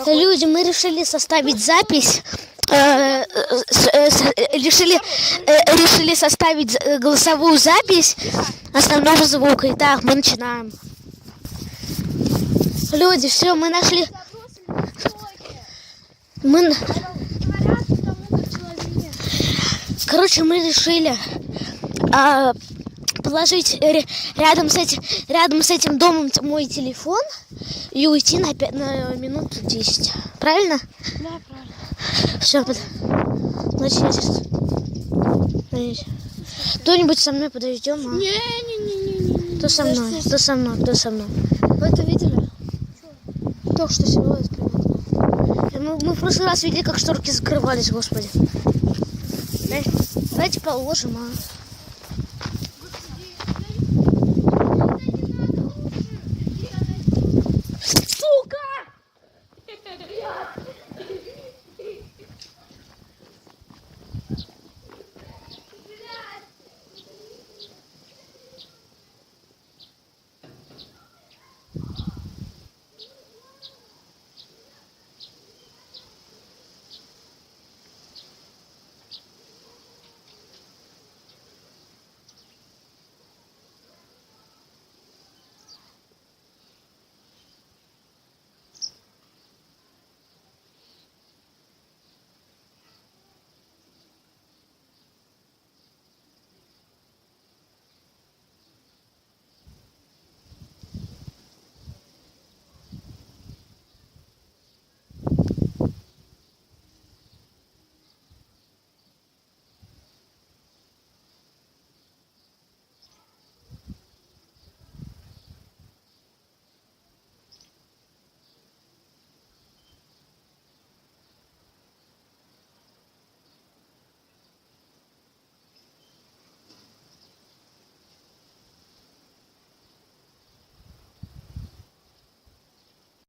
Люди, мы решили составить запись. Решили составить голосовую запись основного звука. Итак, мы начинаем. Люди, все, мы нашли. Короче, мы решили положить рядом с этим домом мой телефон и уйти на минут 10. Правильно? Да, правильно. Все, начните. Кто-нибудь со мной подождем? А? Не. Кто со мной? Кто со мной? Кто со мной? Вы это видели? Только что силуэт примерно. Мы в прошлый раз видели, как шторки закрывались, господи. Давайте положим, а.